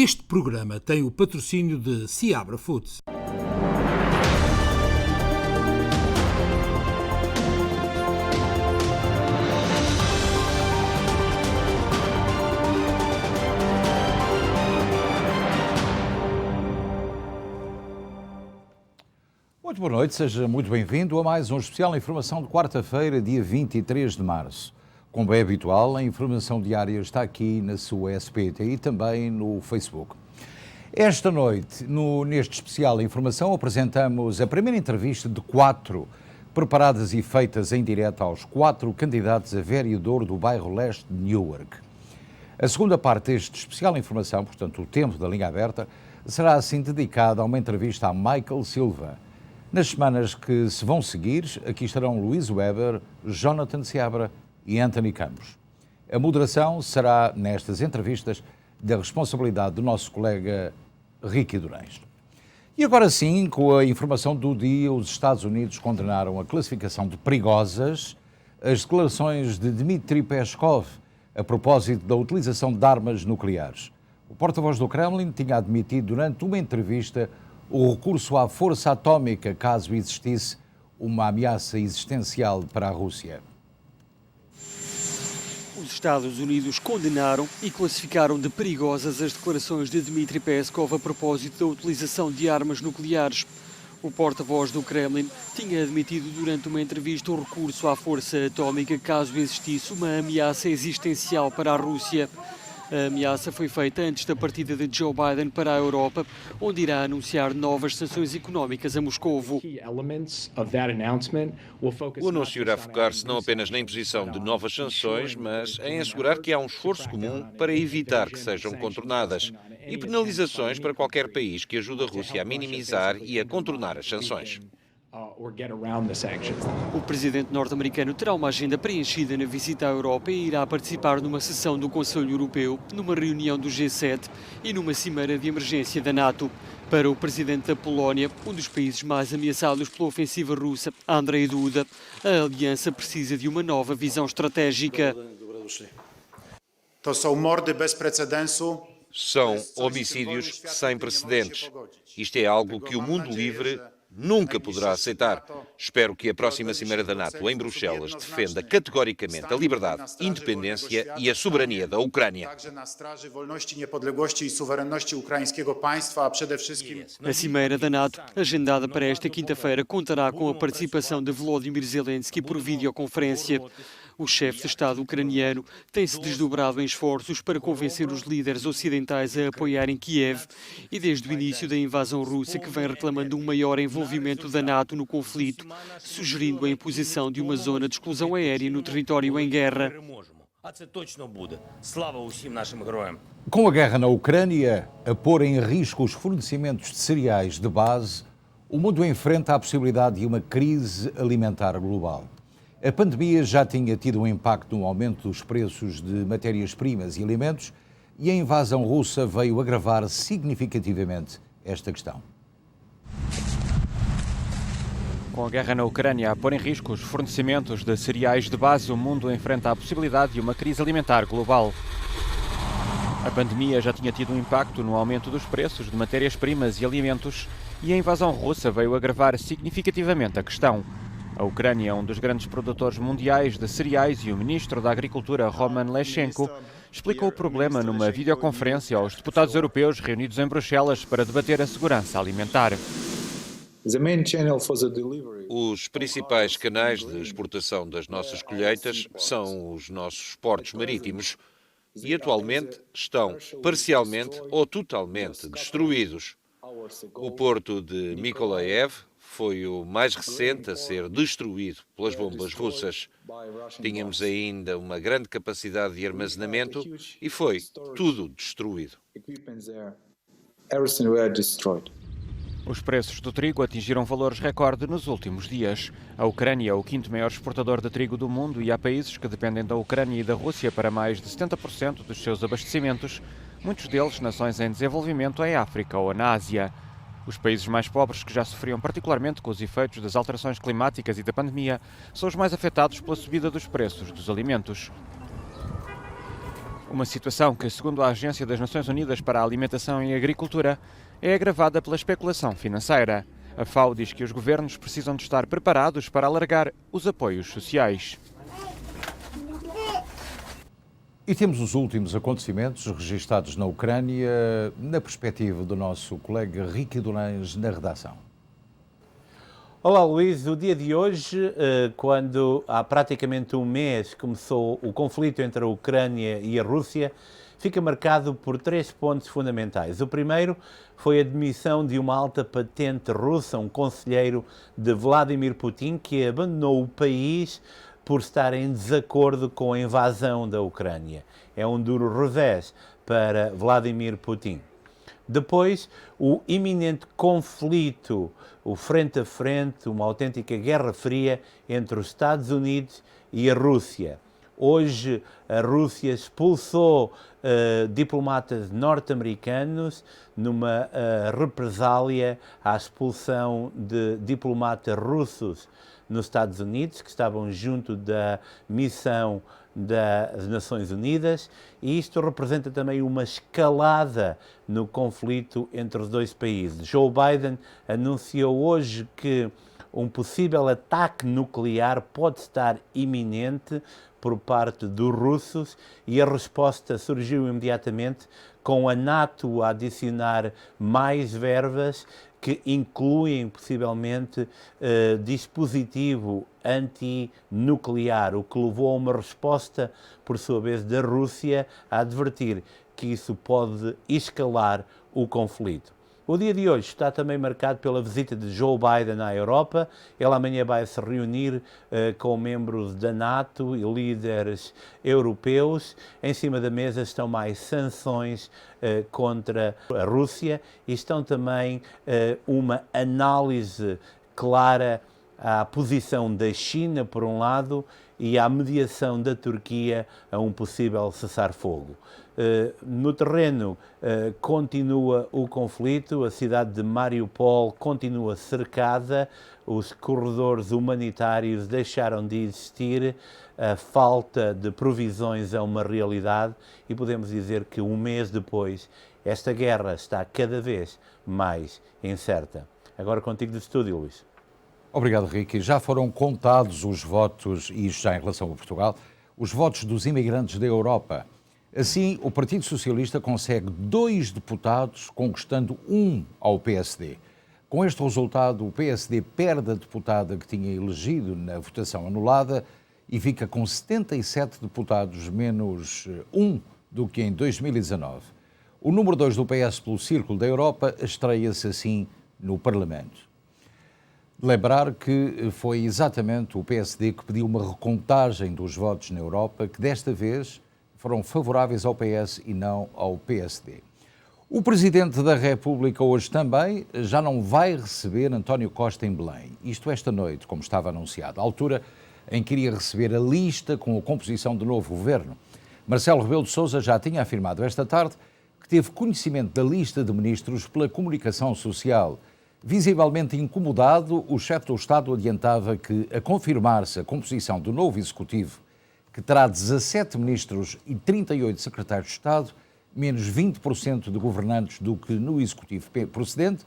Este programa tem o patrocínio de Seabra Foods. Muito boa noite, seja muito bem-vindo a mais um especial Informação de quarta-feira, dia 23 de março. Como é habitual, a informação diária está aqui na sua SPT e também no Facebook. Esta noite, neste especial Informação, apresentamos a primeira entrevista de 4, preparadas e feitas em direto aos 4 candidatos a vereador do bairro Leste de Newark. A segunda parte deste especial Informação, portanto o tempo da linha aberta, será assim dedicada a uma entrevista a Michael Silva. Nas semanas que se vão seguir, aqui estarão Luís Weber, Jonathan Seabra e Anthony Campos. A moderação será, nestas entrevistas, da responsabilidade do nosso colega Ricky Durães. E agora sim, com a informação do dia, os Estados Unidos condenaram a classificação de perigosas as declarações de Dmitry Peskov a propósito da utilização de armas nucleares. O porta-voz do Kremlin tinha admitido durante uma entrevista o recurso à força atómica caso existisse uma ameaça existencial para a Rússia. Os Estados Unidos condenaram e classificaram de perigosas as declarações de Dmitry Peskov a propósito da utilização de armas nucleares. O porta-voz do Kremlin tinha admitido durante uma entrevista o recurso à força atómica caso existisse uma ameaça existencial para a Rússia. A ameaça foi feita antes da partida de Joe Biden para a Europa, onde irá anunciar novas sanções económicas a Moscovo. O anúncio irá focar-se não apenas na imposição de novas sanções, mas em assegurar que há um esforço comum para evitar que sejam contornadas e penalizações para qualquer país que ajude a Rússia a minimizar e a contornar as sanções. O presidente norte-americano terá uma agenda preenchida na visita à Europa e irá participar numa sessão do Conselho Europeu, numa reunião do G7 e numa cimeira de emergência da NATO. Para o presidente da Polónia, um dos países mais ameaçados pela ofensiva russa, Andrzej Duda, a aliança precisa de uma nova visão estratégica. São homicídios sem precedentes. Isto é algo que o mundo livre nunca poderá aceitar. Espero que a próxima Cimeira da NATO em Bruxelas defenda categoricamente a liberdade, independência e a soberania da Ucrânia. A Cimeira da NATO, agendada para esta quinta-feira, contará com a participação de Volodymyr Zelensky por videoconferência. O chefe de Estado ucraniano tem-se desdobrado em esforços para convencer os líderes ocidentais a apoiarem Kiev e desde o início da invasão russa que vem reclamando um maior envolvimento da NATO no conflito, sugerindo a imposição de uma zona de exclusão aérea no território em guerra. Com a guerra na Ucrânia a pôr em risco os fornecimentos de cereais de base, o mundo enfrenta a possibilidade de uma crise alimentar global. A pandemia já tinha tido um impacto no aumento dos preços de matérias-primas e alimentos e a invasão russa veio agravar significativamente esta questão. Com a guerra na Ucrânia a pôr em risco os fornecimentos de cereais de base, o mundo enfrenta a possibilidade de uma crise alimentar global. A pandemia já tinha tido um impacto no aumento dos preços de matérias-primas e alimentos e a invasão russa veio agravar significativamente a questão. A Ucrânia é um dos grandes produtores mundiais de cereais e o ministro da Agricultura, Roman Leshchenko, explicou o problema numa videoconferência aos deputados europeus reunidos em Bruxelas para debater a segurança alimentar. Os principais canais de exportação das nossas colheitas são os nossos portos marítimos e atualmente estão parcialmente ou totalmente destruídos. O porto de Mykolaiv foi o mais recente a ser destruído pelas bombas russas. Tínhamos ainda uma grande capacidade de armazenamento e foi tudo destruído. Os preços do trigo atingiram valores recorde nos últimos dias. A Ucrânia é o quinto maior exportador de trigo do mundo e há países que dependem da Ucrânia e da Rússia para mais de 70% dos seus abastecimentos, muitos deles nações em desenvolvimento em África ou na Ásia. Os países mais pobres, que já sofriam particularmente com os efeitos das alterações climáticas e da pandemia, são os mais afetados pela subida dos preços dos alimentos. Uma situação que, segundo a Agência das Nações Unidas para a Alimentação e Agricultura, é agravada pela especulação financeira. A FAO diz que os governos precisam de estar preparados para alargar os apoios sociais. E temos os últimos acontecimentos registados na Ucrânia, na perspectiva do nosso colega Ricky Durães, na redação. Olá Luís, o dia de hoje, quando há praticamente um mês começou o conflito entre a Ucrânia e a Rússia, fica marcado por 3 pontos fundamentais. O primeiro foi a demissão de uma alta patente russa, um conselheiro de Vladimir Putin, que abandonou o país por estar em desacordo com a invasão da Ucrânia. É um duro revés para Vladimir Putin. Depois, o iminente conflito, o frente a frente, uma autêntica guerra fria entre os Estados Unidos e a Rússia. Hoje, a Rússia expulsou diplomatas norte-americanos numa represália à expulsão de diplomatas russos nos Estados Unidos, que estavam junto da missão das Nações Unidas, e isto representa também uma escalada no conflito entre os dois países. Joe Biden anunciou hoje que um possível ataque nuclear pode estar iminente por parte dos russos, e a resposta surgiu imediatamente com a NATO a adicionar mais verbas que incluem possivelmente dispositivo antinuclear, o que levou a uma resposta, por sua vez, da Rússia a advertir que isso pode escalar o conflito. O dia de hoje está também marcado pela visita de Joe Biden à Europa. Ele amanhã vai se reunir com membros da NATO e líderes europeus. Em cima da mesa estão mais sanções contra a Rússia e estão também uma análise clara à posição da China, por um lado, e à mediação da Turquia a um possível cessar-fogo. No terreno continua o conflito, a cidade de Mariupol continua cercada, os corredores humanitários deixaram de existir, a falta de provisões é uma realidade e podemos dizer que um mês depois esta guerra está cada vez mais incerta. Agora contigo do estúdio, Luís. Obrigado, Ricky. Já foram contados os votos, e isto já em relação a Portugal, os votos dos imigrantes da Europa. Assim, o Partido Socialista consegue 2 deputados, conquistando 1 ao PSD. Com este resultado, o PSD perde a deputada que tinha elegido na votação anulada e fica com 77 deputados, menos 1 do que em 2019. O número 2 do PS pelo Círculo da Europa estreia-se assim no Parlamento. Lembrar que foi exatamente o PSD que pediu uma recontagem dos votos na Europa, que desta vez foram favoráveis ao PS e não ao PSD. O Presidente da República hoje também já não vai receber António Costa em Belém. Isto esta noite, como estava anunciado, à altura em que iria receber a lista com a composição do novo governo. Marcelo Rebelo de Sousa já tinha afirmado esta tarde que teve conhecimento da lista de ministros pela comunicação social. Visivelmente incomodado, o chefe do Estado adiantava que, a confirmar-se a composição do novo Executivo, que terá 17 ministros e 38 secretários de Estado, menos 20% de governantes do que no Executivo procedente,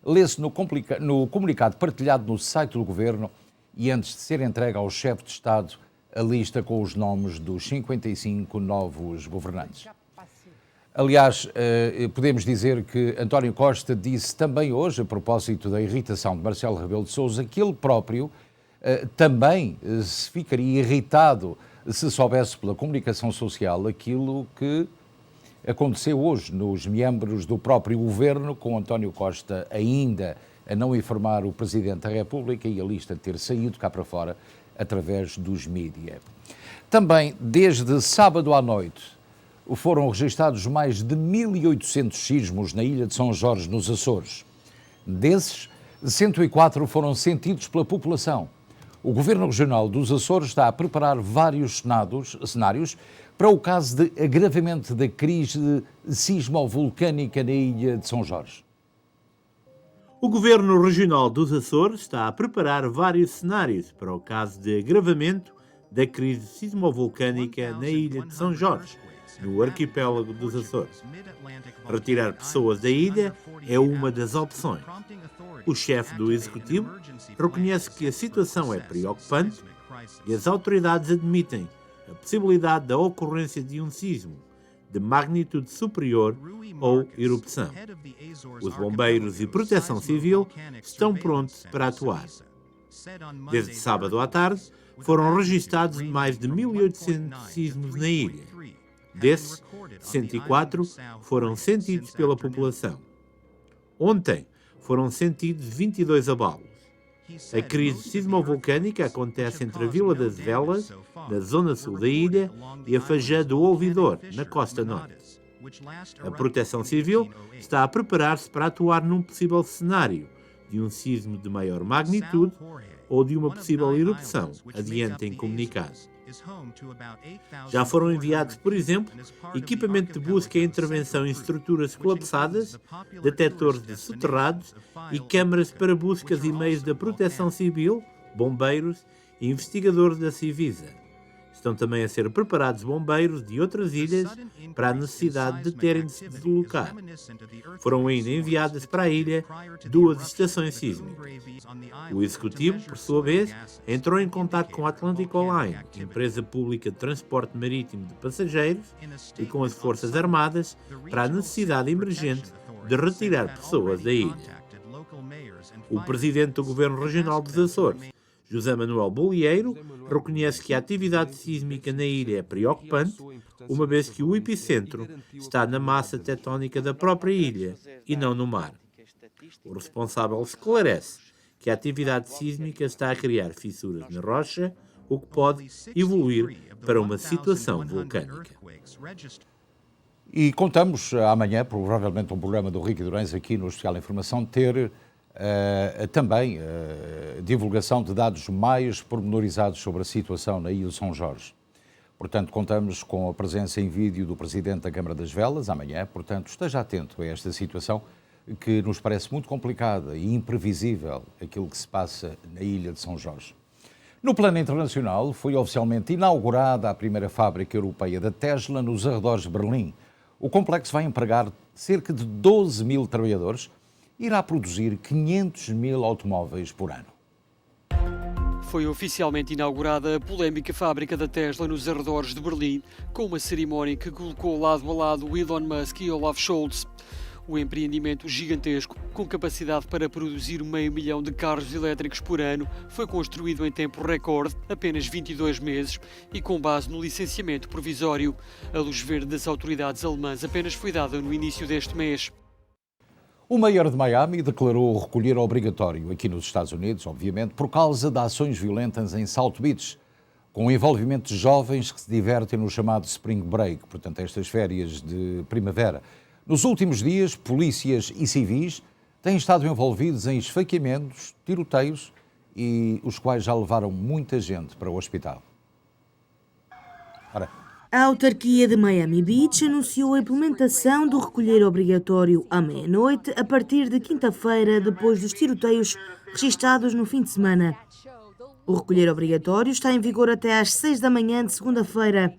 lê-se no comunicado partilhado no site do Governo e antes de ser entregue ao chefe de Estado a lista com os nomes dos 55 novos governantes. Aliás, podemos dizer que António Costa disse também hoje, a propósito da irritação de Marcelo Rebelo de Sousa, que ele próprio também se ficaria irritado se soubesse pela comunicação social aquilo que aconteceu hoje nos membros do próprio governo, com António Costa ainda a não informar o Presidente da República e a lista ter saído cá para fora através dos mídia. Também, desde sábado à noite, foram registados mais de 1.800 sismos na ilha de São Jorge, nos Açores. Desses, 104 foram sentidos pela população. O Governo Regional dos Açores está a preparar vários cenários para o caso de agravamento da crise sismovolcânica na ilha de São Jorge. O Governo Regional dos Açores está a preparar vários cenários para o caso de agravamento da crise sismovolcânica na ilha de São Jorge. no arquipélago dos Açores. Retirar pessoas da ilha é uma das opções. O chefe do executivo reconhece que a situação é preocupante e as autoridades admitem a possibilidade da ocorrência de um sismo de magnitude superior ou erupção. Os bombeiros e proteção civil estão prontos para atuar. Desde sábado à tarde, foram registados mais de 1.800 sismos na ilha. Desses, 104 foram sentidos pela população. Ontem, foram sentidos 22 abalos. A crise sismovolcânica acontece entre a Vila das Velas, na zona sul da ilha, e a Fajã do Ouvidor, na costa norte. A Proteção Civil está a preparar-se para atuar num possível cenário de um sismo de maior magnitude ou de uma possível erupção, adianta em comunicado. Já foram enviados, por exemplo, equipamento de busca e intervenção em estruturas colapsadas, detectores de soterrados e câmaras para buscas e meios da Proteção Civil, bombeiros e investigadores da Civisa. Estão também a ser preparados bombeiros de outras ilhas para a necessidade de terem de se deslocar. Foram ainda enviadas para a ilha 2 estações sísmicas. O Executivo, por sua vez, entrou em contato com a Atlantic Line, empresa pública de transporte marítimo de passageiros, e com as Forças Armadas para a necessidade emergente de retirar pessoas da ilha. O presidente do Governo Regional dos Açores, José Manuel Bolieiro, reconhece que a atividade sísmica na ilha é preocupante, uma vez que o epicentro está na massa tectónica da própria ilha e não no mar. O responsável esclarece que a atividade sísmica está a criar fissuras na rocha, o que pode evoluir para uma situação vulcânica. E contamos amanhã, provavelmente, um programa do Rico Durães aqui no Especial Informação, ter também divulgação de dados mais pormenorizados sobre a situação na Ilha de São Jorge. Portanto, contamos com a presença em vídeo do Presidente da Câmara das Velas amanhã, portanto, esteja atento a esta situação que nos parece muito complicada e imprevisível, aquilo que se passa na Ilha de São Jorge. No plano internacional, foi oficialmente inaugurada a primeira fábrica europeia da Tesla nos arredores de Berlim. O complexo vai empregar cerca de 12 mil trabalhadores e irá produzir 500 mil automóveis por ano. Foi oficialmente inaugurada a polémica fábrica da Tesla nos arredores de Berlim, com uma cerimónia que colocou lado a lado Elon Musk e Olaf Scholz. O empreendimento gigantesco, com capacidade para produzir 500 mil de carros elétricos por ano, foi construído em tempo recorde, apenas 22 meses, e com base no licenciamento provisório. A luz verde das autoridades alemãs apenas foi dada no início deste mês. O mayor de Miami declarou o recolher obrigatório aqui nos Estados Unidos, obviamente, por causa de ações violentas em South Beach, com o envolvimento de jovens que se divertem no chamado Spring Break, portanto, estas férias de primavera. Nos últimos dias, polícias e civis têm estado envolvidos em esfaqueamentos, tiroteios, e os quais já levaram muita gente para o hospital. Ora. A autarquia de Miami Beach anunciou a implementação do recolher obrigatório à meia-noite a partir de quinta-feira, depois dos tiroteios registados no fim de semana. O recolher obrigatório está em vigor até às 6 da manhã de segunda-feira.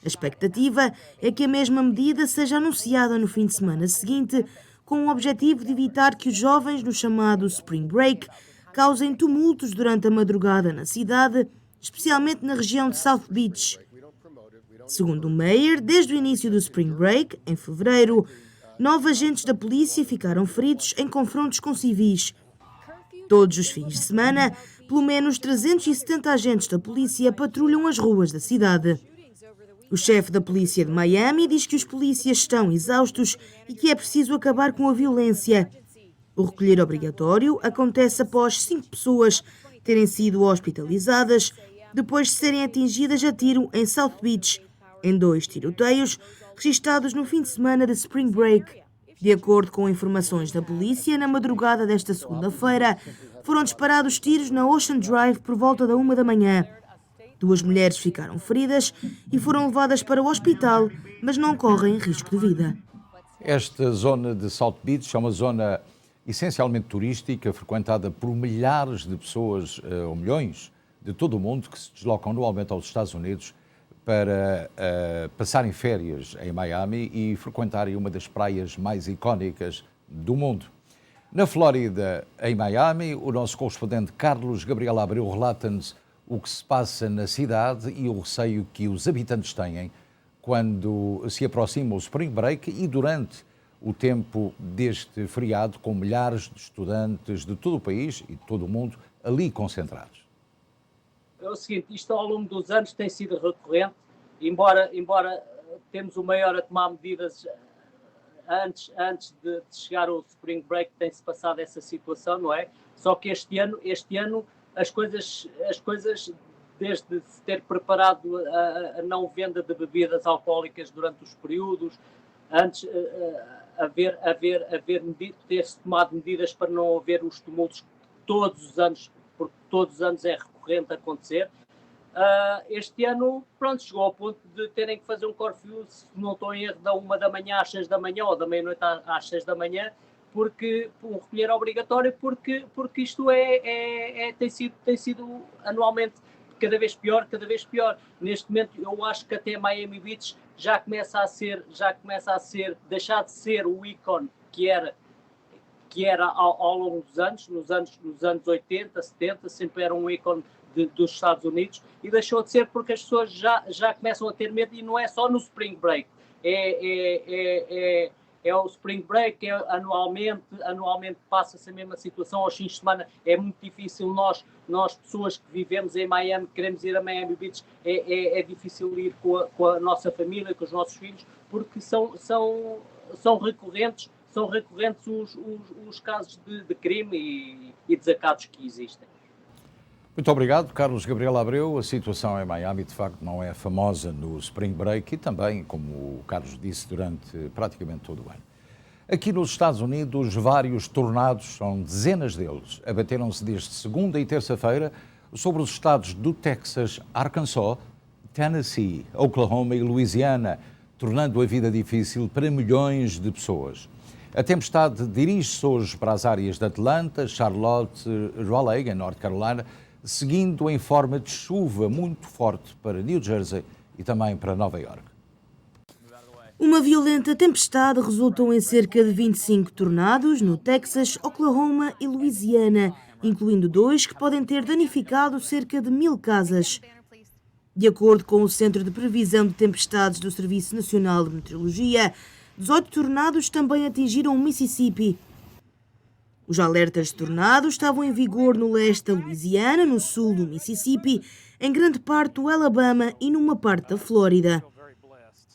A expectativa é que a mesma medida seja anunciada no fim de semana seguinte, com o objetivo de evitar que os jovens no chamado Spring Break causem tumultos durante a madrugada na cidade, especialmente na região de South Beach. Segundo o Mayor, desde o início do Spring Break, em fevereiro, 9 agentes da polícia ficaram feridos em confrontos com civis. Todos os fins de semana, pelo menos 370 agentes da polícia patrulham as ruas da cidade. O chefe da polícia de Miami diz que os polícias estão exaustos e que é preciso acabar com a violência. O recolher obrigatório acontece após 5 pessoas terem sido hospitalizadas depois de serem atingidas a tiro em South Beach, em 2 tiroteios registados no fim de semana de Spring Break. De acordo com informações da polícia, na madrugada desta segunda-feira, foram disparados tiros na Ocean Drive por volta da 1 da manhã. 2 mulheres ficaram feridas e foram levadas para o hospital, mas não correm risco de vida. Esta zona de South Beach é uma zona essencialmente turística, frequentada por milhares de pessoas, ou milhões, de todo o mundo, que se deslocam anualmente aos Estados Unidos para passarem férias em Miami e frequentarem uma das praias mais icónicas do mundo. Na Flórida, em Miami, o nosso correspondente Carlos Gabriel Abreu relata-nos o que se passa na cidade e o receio que os habitantes têm quando se aproxima o Spring Break e durante o tempo deste feriado, com milhares de estudantes de todo o país e de todo o mundo ali concentrados. É o seguinte, isto ao longo dos anos tem sido recorrente, embora temos o maior a tomar medidas antes de chegar ao Spring Break, tem-se passado essa situação, não é? Só que este ano as coisas desde se ter preparado a não venda de bebidas alcoólicas durante os períodos, antes ter-se tomado medidas para não haver os tumultos todos os anos, porque todos os anos é recorrente acontecer. Este ano, pronto, chegou ao ponto de terem que fazer um curfew, se não estou em erro, da 1 da manhã às 6 da manhã, ou da meia-noite às 6 da manhã, porque um recolher obrigatório, porque isto tem sido anualmente cada vez pior. Neste momento, eu acho que até Miami Beach já começa a deixar de ser o ícone que era ao longo dos anos, nos anos 80, 70, sempre era um ícone dos Estados Unidos, e deixou de ser porque as pessoas já começam a ter medo, e não é só no Spring Break, é o Spring Break, anualmente passa-se a mesma situação. Aos fins de semana é muito difícil, nós pessoas que vivemos em Miami, queremos ir a Miami Beach, é difícil ir com a nossa família, com os nossos filhos, porque são recorrentes os casos de crime e desacatos que existem. Muito obrigado, Carlos Gabriel Abreu. A situação em Miami, de facto, não é famosa no Spring Break e também, como o Carlos disse, durante praticamente todo o ano. Aqui nos Estados Unidos, vários tornados, são dezenas deles, abateram-se desde segunda e terça-feira sobre os estados do Texas, Arkansas, Tennessee, Oklahoma e Louisiana, tornando a vida difícil para milhões de pessoas. A tempestade dirige-se hoje para as áreas de Atlanta, Charlotte, Raleigh, em North Carolina, seguindo em forma de chuva muito forte para New Jersey e também para Nova York. Uma violenta tempestade resultou em cerca de 25 tornados no Texas, Oklahoma e Louisiana, incluindo 2 que podem ter danificado cerca de 1000 casas. De acordo com o Centro de Previsão de Tempestades do Serviço Nacional de Meteorologia, 18 tornados também atingiram o Mississippi. Os alertas de tornados estavam em vigor no leste da Louisiana, no sul do Mississippi, em grande parte do Alabama e numa parte da Flórida.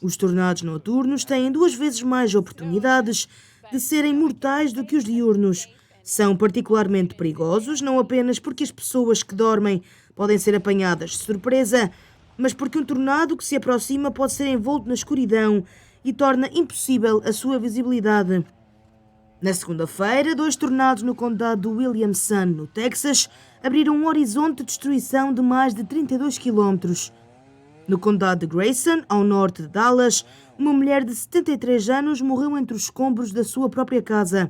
Os tornados noturnos têm 2 vezes mais oportunidades de serem mortais do que os diurnos. São particularmente perigosos, não apenas porque as pessoas que dormem podem ser apanhadas de surpresa, mas porque um tornado que se aproxima pode ser envolto na escuridão e torna impossível a sua visibilidade. Na segunda-feira, 2 tornados no condado de Williamson, no Texas, abriram um horizonte de destruição de mais de 32 quilómetros. No condado de Grayson, ao norte de Dallas, uma mulher de 73 anos morreu entre os escombros da sua própria casa.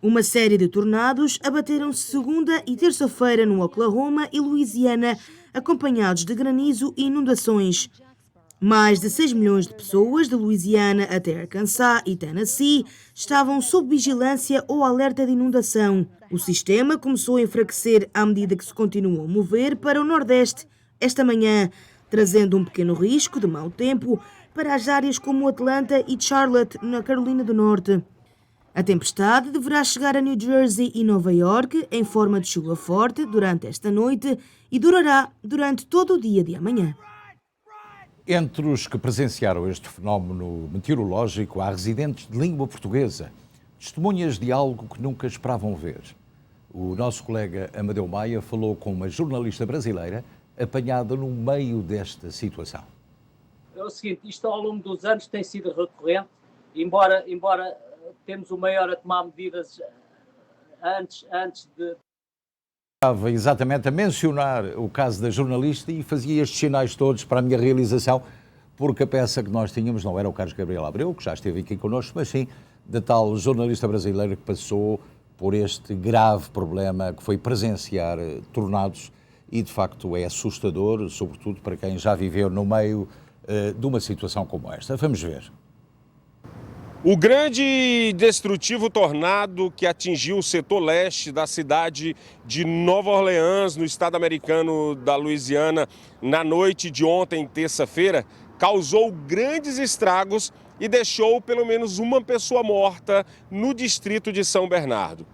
Uma série de tornados abateram-se segunda e terça-feira no Oklahoma e Louisiana, acompanhados de granizo e inundações. Mais de 6 milhões de pessoas de Louisiana até Arkansas e Tennessee estavam sob vigilância ou alerta de inundação. O sistema começou a enfraquecer à medida que se continuou a mover para o Nordeste esta manhã, trazendo um pequeno risco de mau tempo para as áreas como Atlanta e Charlotte, na Carolina do Norte. A tempestade deverá chegar a New Jersey e Nova York em forma de chuva forte durante esta noite e durará durante todo o dia de amanhã. Entre os que presenciaram este fenómeno meteorológico, há residentes de língua portuguesa, testemunhas de algo que nunca esperavam ver. O nosso colega Amadeu Maia falou com uma jornalista brasileira apanhada no meio desta situação. É o seguinte, isto ao longo dos anos tem sido recorrente, embora temos o maior a tomar medidas antes de... Estava exatamente a mencionar o caso da jornalista e fazia estes sinais todos para a minha realização, porque a peça que nós tínhamos não era o Carlos Gabriel Abreu, que já esteve aqui connosco, mas sim da tal jornalista brasileira que passou por este grave problema que foi presenciar tornados e, de facto, é assustador, sobretudo para quem já viveu no meio de uma situação como esta. Vamos ver. O grande e destrutivo tornado que atingiu o setor leste da cidade de Nova Orleans, no estado americano da Louisiana, na noite de ontem, terça-feira, causou grandes estragos e deixou pelo menos uma pessoa morta no distrito de São Bernardo.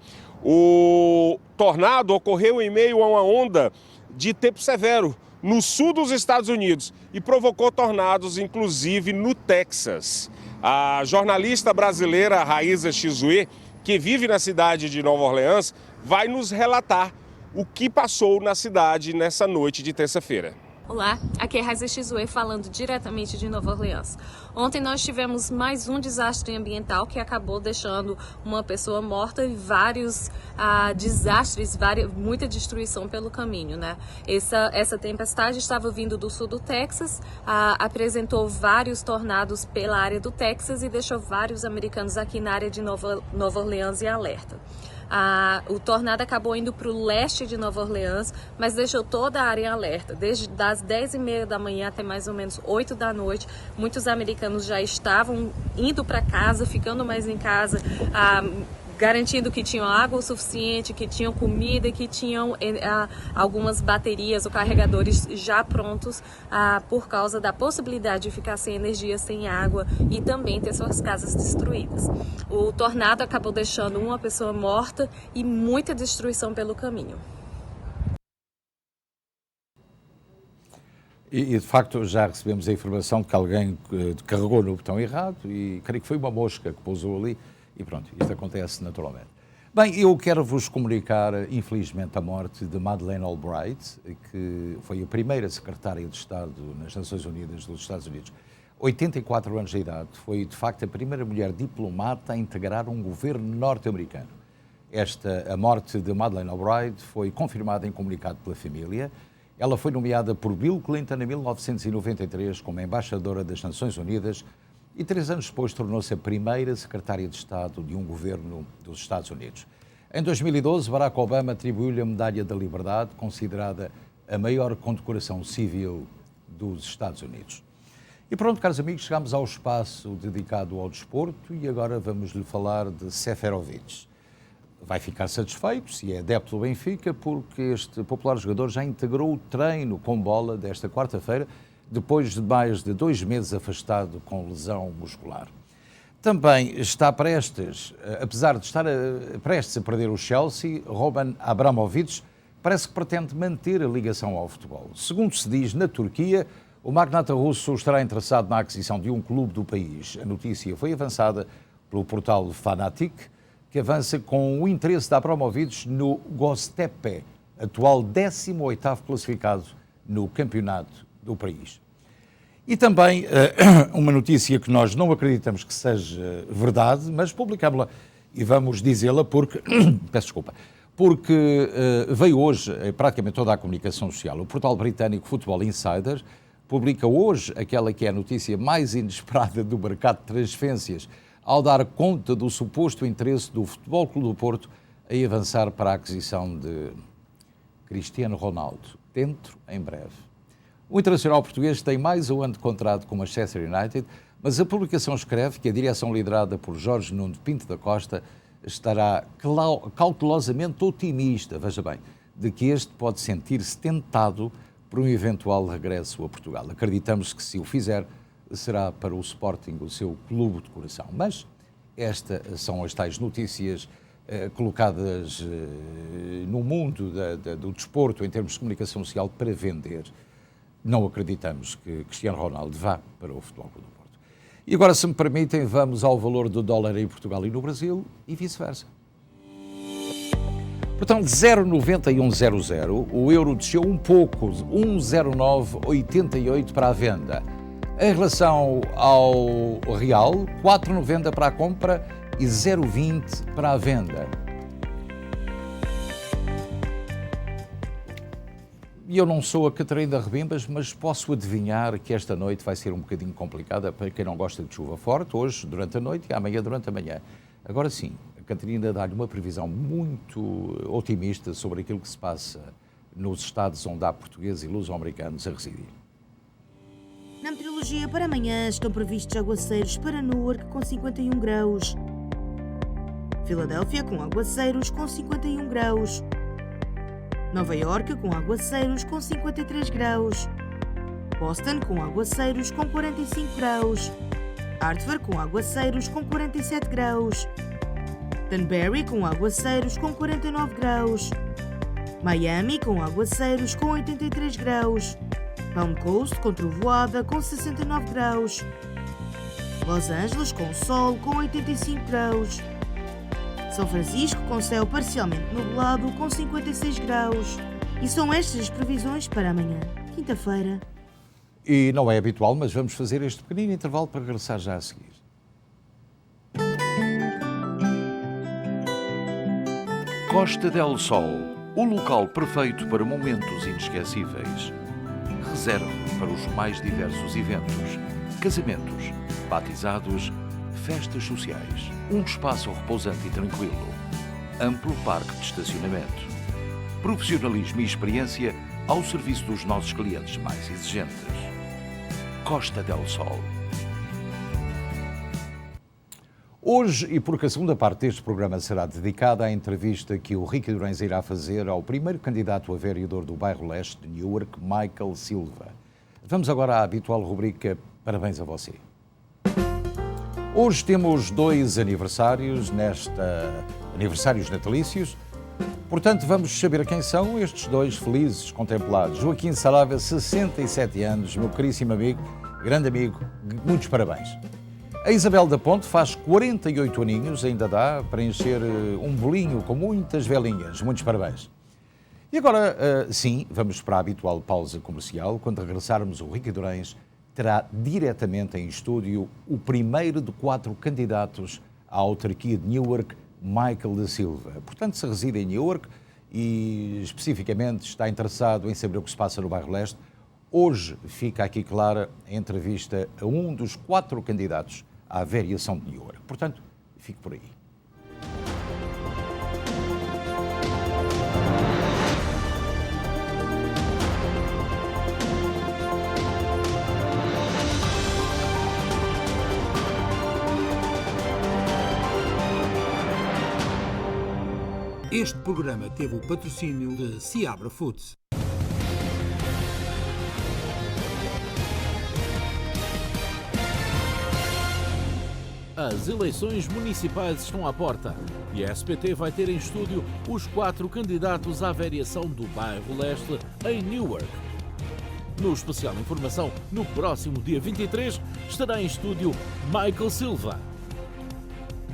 O tornado ocorreu em meio a uma onda de tempo severo no sul dos Estados Unidos e provocou tornados, inclusive, no Texas. A jornalista brasileira Raíza Chizue, que vive na cidade de Nova Orleans, vai nos relatar o que passou na cidade nessa noite de terça-feira. Olá, aqui é Raíza Chizue falando diretamente de Nova Orleans. Ontem nós tivemos mais um desastre ambiental que acabou deixando uma pessoa morta e vários desastres, muita destruição pelo caminho, né? Essa tempestade estava vindo do sul do Texas, apresentou vários tornados pela área do Texas e deixou vários americanos aqui na área de Nova Orleans em alerta. O tornado acabou indo para o leste de Nova Orleans, mas deixou toda a área em alerta. Desde das 10h30 da manhã até mais ou menos 8 da noite, muitos americanos já estavam indo para casa, ficando mais em casa, garantindo que tinham água o suficiente, que tinham comida, que tinham algumas baterias ou carregadores já prontos por causa da possibilidade de ficar sem energia, sem água e também ter suas casas destruídas. O tornado acabou deixando uma pessoa morta e muita destruição pelo caminho. E de facto já recebemos a informação de que alguém carregou no botão errado e creio que foi uma mosca que pousou ali. E pronto, isto acontece naturalmente. Bem, eu quero vos comunicar, infelizmente, a morte de Madeleine Albright, que foi a primeira secretária de Estado nas Nações Unidas dos Estados Unidos. 84 anos de idade, foi de facto a primeira mulher diplomata a integrar um governo norte-americano. A morte de Madeleine Albright foi confirmada em comunicado pela família. Ela foi nomeada por Bill Clinton em 1993 como embaixadora das Nações Unidas e 3 anos depois tornou-se a primeira secretária de Estado de um governo dos Estados Unidos. Em 2012, Barack Obama atribuiu-lhe a Medalha da Liberdade, considerada a maior condecoração civil dos Estados Unidos. E pronto, caros amigos, chegamos ao espaço dedicado ao desporto e agora vamos-lhe falar de Seferovic. Vai ficar satisfeito, se é adepto do Benfica, porque este popular jogador já integrou o treino com bola desta quarta-feira, depois de mais de 2 meses afastado com lesão muscular. Também está prestes, apesar de estar prestes a perder o Chelsea, Roman Abramovich parece que pretende manter a ligação ao futebol. Segundo se diz na Turquia, o magnata russo estará interessado na aquisição de um clube do país. A notícia foi avançada pelo portal Fanatic, que avança com o interesse de Abramovich no Göztepe, atual 18º classificado no campeonato do país. E também uma notícia que nós não acreditamos que seja verdade, mas publicámos-la e vamos dizê-la porque, peço desculpa, porque veio hoje praticamente toda a comunicação social. O portal britânico Football Insider publica hoje aquela que é a notícia mais inesperada do mercado de transferências, ao dar conta do suposto interesse do Futebol Clube do Porto em avançar para a aquisição de Cristiano Ronaldo, dentro em breve. O internacional português tem mais um ano de contrato com o Manchester United, mas a publicação escreve que a direção liderada por Jorge Nuno Pinto da Costa estará cautelosamente otimista, veja bem, de que este pode sentir-se tentado por um eventual regresso a Portugal. Acreditamos que, se o fizer, será para o Sporting o seu clube de coração. Mas estas são as tais notícias colocadas no mundo do desporto em termos de comunicação social para vender. Não acreditamos que Cristiano Ronaldo vá para o Futebol Clube do Porto. E agora, se me permitem, vamos ao valor do dólar em Portugal e no Brasil e vice-versa. Portanto, 0,9100, o euro desceu um pouco, 1,0988 para a venda. Em relação ao real, 4,90 para a compra e 0,20 para a venda. E eu não sou a Catarina Rebimbas, mas posso adivinhar que esta noite vai ser um bocadinho complicada para quem não gosta de chuva forte, hoje durante a noite e amanhã durante a manhã. Agora sim, a Catarina dá-lhe uma previsão muito otimista sobre aquilo que se passa nos estados onde há portugueses e luso-americanos a residir. Na meteorologia, para amanhã estão previstos aguaceiros para Newark com 51 graus. Filadélfia com aguaceiros com 51 graus. Nova Iorque com aguaceiros com 53 graus. Boston com aguaceiros com 45 graus. Hartford com aguaceiros com 47 graus. Danbury com aguaceiros com 49 graus. Miami com aguaceiros com 83 graus. Palm Coast com trovoada com 69 graus. Los Angeles com sol com 85 graus. São Francisco com céu parcialmente nublado com 56 graus. E são estas as previsões para amanhã, quinta-feira. E não é habitual, mas vamos fazer este pequenino intervalo para regressar já a seguir. Costa del Sol, o local perfeito para momentos inesquecíveis. Reserve para os mais diversos eventos, casamentos, batizados, festas sociais. Um espaço repousante e tranquilo. Amplo parque de estacionamento. Profissionalismo e experiência ao serviço dos nossos clientes mais exigentes. Costa del Sol. Hoje, e porque a segunda parte deste programa será dedicada à entrevista que o Ricky Durães irá fazer ao primeiro candidato a vereador do bairro Leste de Newark, Michael Silva. Vamos agora à habitual rubrica Parabéns a você. Hoje temos 2 aniversários aniversários natalícios. Portanto, vamos saber quem são estes 2 felizes contemplados. Joaquim Saraiva, 67 anos, meu caríssimo amigo, grande amigo, muitos parabéns. A Isabel da Ponte faz 48 aninhos, ainda dá para encher um bolinho com muitas velinhas. Muitos parabéns. E agora, sim, vamos para a habitual pausa comercial. Quando regressarmos, o Ricky Durães terá diretamente em estúdio o primeiro de 4 candidatos à autarquia de Newark, Michael da Silva. Portanto, se reside em Newark e especificamente está interessado em saber o que se passa no bairro Leste, hoje fica aqui clara a entrevista a um dos 4 candidatos à vereação de Newark. Portanto, fique por aí. Este programa teve o patrocínio de Seabra Foods. As eleições municipais estão à porta e a SPT vai ter em estúdio os 4 candidatos à vereação do bairro Leste em Newark. No especial informação, no próximo dia 23, estará em estúdio Michael Silva.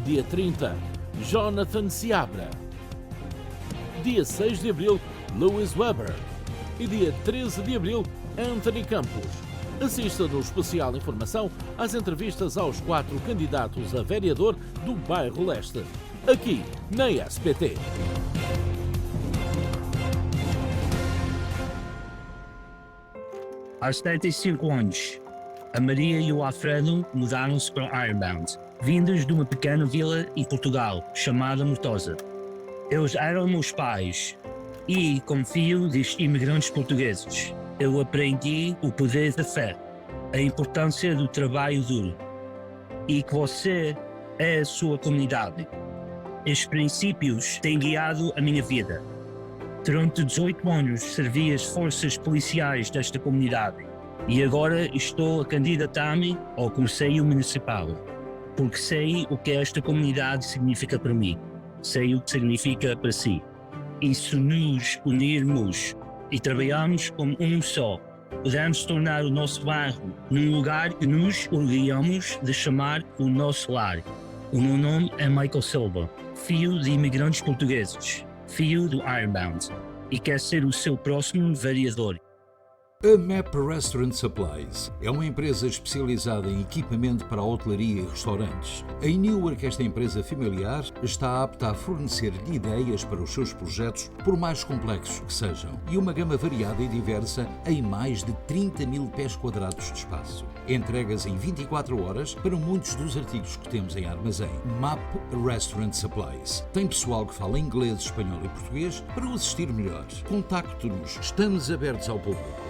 Dia 30, Jonathan Seabra. Dia 6 de abril, Lewis Weber. E dia 13 de abril, Anthony Campos. Assista no especial informação às entrevistas aos 4 candidatos a vereador do bairro Leste, aqui na SPT. Aos 75 anos, a Maria e o Alfredo mudaram-se para Ironbound, vindos de uma pequena vila em Portugal chamada Mortosa. Eles eram meus pais e, como filho de imigrantes portugueses, eu aprendi o poder da fé, a importância do trabalho duro e que você é a sua comunidade. Estes princípios têm guiado a minha vida. Durante 18 anos servi as forças policiais desta comunidade e agora estou a candidatar-me ao Conselho Municipal, porque sei o que esta comunidade significa para mim, sei o que significa para si. E se nos unirmos e trabalharmos como um só, podemos tornar o nosso bairro num lugar que nos orgulhamos de chamar o nosso lar. O meu nome é Michael Silva, filho de imigrantes portugueses, filho do Ironbound, e quer ser o seu próximo vereador. A Map Restaurant Supplies é uma empresa especializada em equipamento para hotelaria e restaurantes. Em Newark, esta empresa familiar está apta a fornecer-lhe ideias para os seus projetos, por mais complexos que sejam, e uma gama variada e diversa em mais de 30 mil pés quadrados de espaço. Entregas em 24 horas para muitos dos artigos que temos em armazém. Map Restaurant Supplies. Tem pessoal que fala inglês, espanhol e português para o assistir melhor. Contacte-nos. Estamos abertos ao público.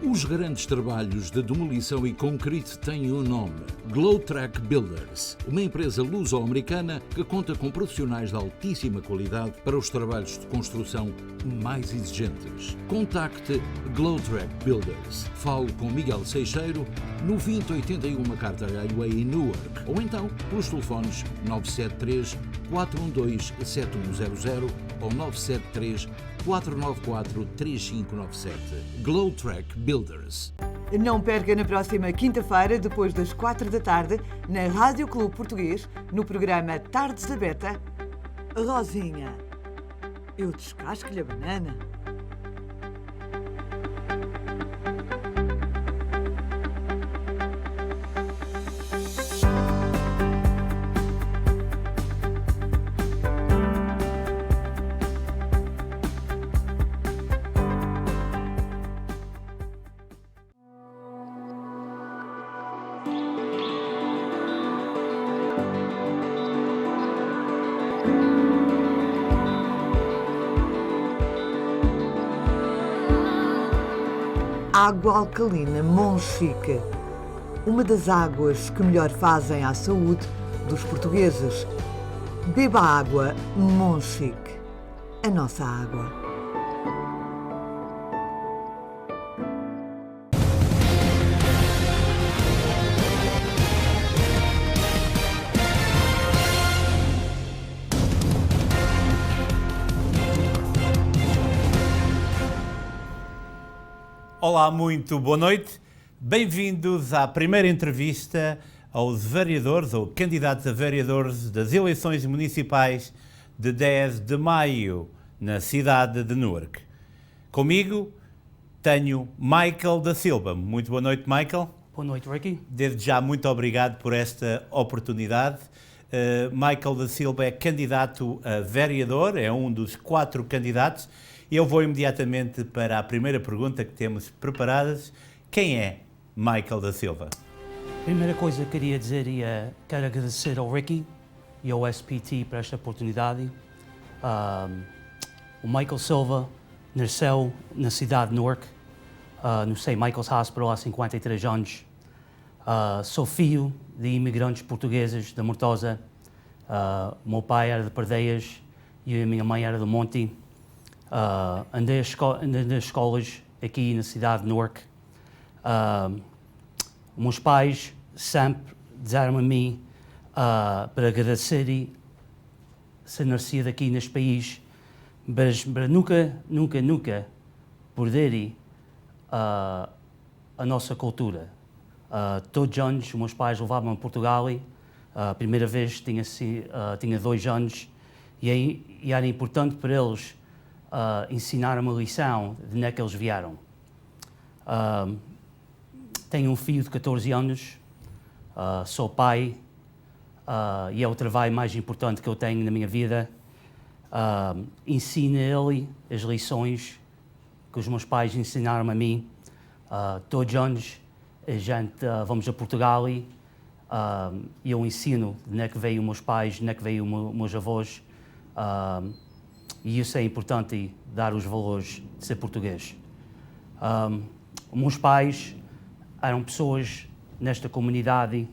Os grandes trabalhos de demolição e concreto têm um nome: Glowtrack Builders, uma empresa luso-americana que conta com profissionais de altíssima qualidade para os trabalhos de construção mais exigentes. Contacte Glowtrack Builders. Fale com Miguel Seixeiro no 2081 MacArthur Highway em Newark, ou então pelos telefones 973 412 7100 ou 973 494 3597. Glowtrack Builders. Não perca na próxima quinta-feira, depois das 4 da tarde, na Rádio Clube Português, no programa Tardes da Beta, Rosinha, eu descasco-lhe a banana. Água alcalina Monchique, uma das águas que melhor fazem à saúde dos portugueses. Beba água Monchique, a nossa água. Olá, muito boa noite. Bem-vindos à primeira entrevista aos vereadores ou candidatos a vereadores das eleições municipais de 10 de maio, na cidade de Newark. Comigo tenho Michael da Silva. Muito boa noite, Michael. Boa noite, Ricky. Desde já, muito obrigado por esta oportunidade. Michael da Silva é candidato a vereador, é um dos 4 candidatos. Eu vou imediatamente para a primeira pergunta que temos preparadas. Quem é Michael da Silva? Primeira coisa que queria dizer é quero agradecer ao Ricky e ao SPT por esta oportunidade. O Michael Silva nasceu na cidade de Newark, no St. Michael's Hospital, há 53 anos. Sou filho de imigrantes portugueses da Mortosa. O meu pai era de Pardeias e a minha mãe era do Monte. Andei nas escolas aqui na cidade de Newark. Meus pais sempre disseram a mim para agradecer ser nascido aqui neste país, mas para nunca perder a nossa cultura. Todos os anos, meus pais levavam-me a Portugal. A primeira vez tinha 2 anos e era importante para eles ensinar uma lição de onde é que eles vieram. Tenho um filho de 14 anos, sou pai e é o trabalho mais importante que eu tenho na minha vida. Ensino a ele as lições que os meus pais ensinaram a mim. Todos os anos a gente vamos a Portugal e eu ensino de onde é que veio os meus pais, de onde é que veio os meus avós. E isso é importante, dar os valores de ser português. Os meus pais eram pessoas nesta comunidade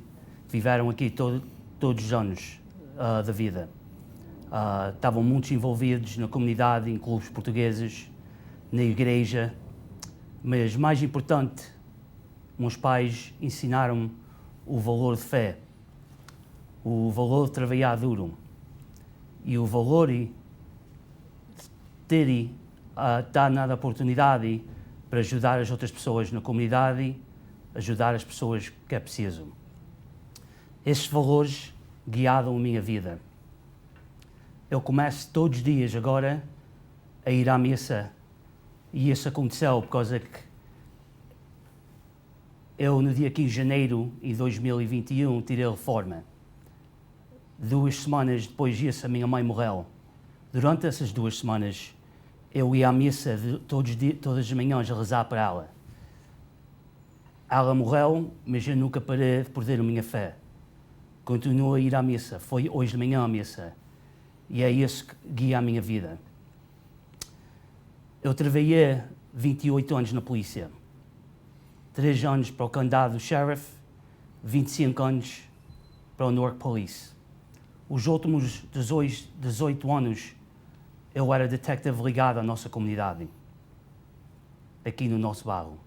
que viveram aqui todos os anos da vida. Estavam muito envolvidos na comunidade, em clubes portugueses, na igreja, mas mais importante, meus pais ensinaram-me o valor de fé, o valor de trabalhar duro e o valor de ter a oportunidade para ajudar as outras pessoas na comunidade, ajudar as pessoas que é preciso. Estes valores guiaram a minha vida. Eu começo todos os dias agora a ir à missa e isso aconteceu por causa que eu, no dia 15 de janeiro de 2021, tirei a reforma. 2 semanas depois disso, a minha mãe morreu. Durante essas 2 semanas, eu ia à missa todas as manhãs a rezar para ela. Ela morreu, mas eu nunca parei de perder a minha fé. Continuo a ir à missa. Foi hoje de manhã à missa. E é isso que guia a minha vida. Eu trabalhei 28 anos na polícia. 3 anos para o condado sheriff, 25 anos para o Newark Police. Os últimos 18 anos eu era detective ligado à nossa comunidade, aqui no nosso bairro.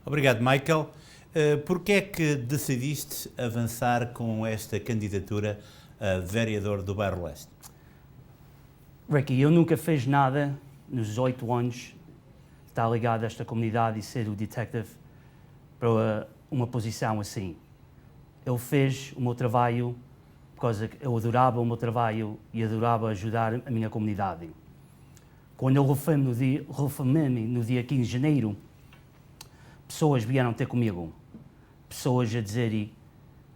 Obrigado, Michael. Por que é que decidiste avançar com esta candidatura a vereador do Bairro Leste? Ricky, eu nunca fiz nada nos 18 anos estar ligado a esta comunidade e ser o detective para uma posição assim. Eu fiz o meu trabalho porque eu adorava o meu trabalho e adorava ajudar a minha comunidade. Quando eu reformei-me no dia 15 de janeiro, pessoas vieram ter comigo. Pessoas a dizerem: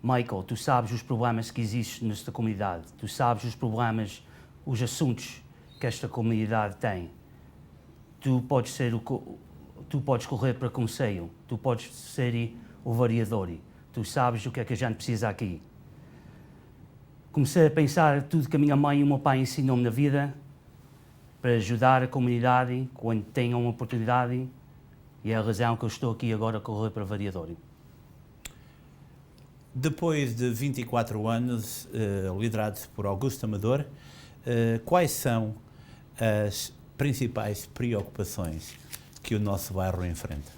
Michael, tu sabes os problemas que existem nesta comunidade, tu sabes os problemas, os assuntos que esta comunidade tem. Tu podes correr para conselho, tu podes ser o vereador, tu sabes o que é que a gente precisa aqui. Comecei a pensar tudo que a minha mãe e o meu pai ensinam-me na vida para ajudar a comunidade quando tenham uma oportunidade, e é a razão que eu estou aqui agora a correr para vereador. Depois de 24 anos liderados por Augusto Amador, quais são as principais preocupações que o nosso bairro enfrenta?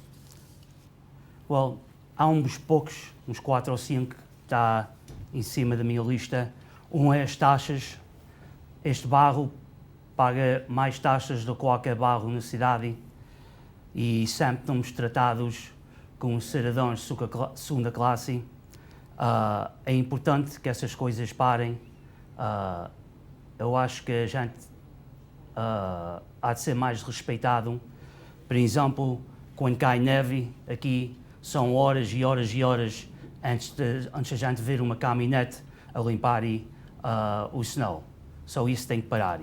Well, há uns poucos, uns 4 ou 5, que está em cima da minha lista. Um é as taxas. Este bairro paga mais taxas do que qualquer bairro na cidade e sempre estamos tratados como cidadãos de segunda classe. É importante que essas coisas parem. Eu acho que a gente há de ser mais respeitado. Por exemplo, quando cai neve aqui, são horas e horas e horas antes a gente ver uma caminhonete a limpar o snow. Só isso tem que parar.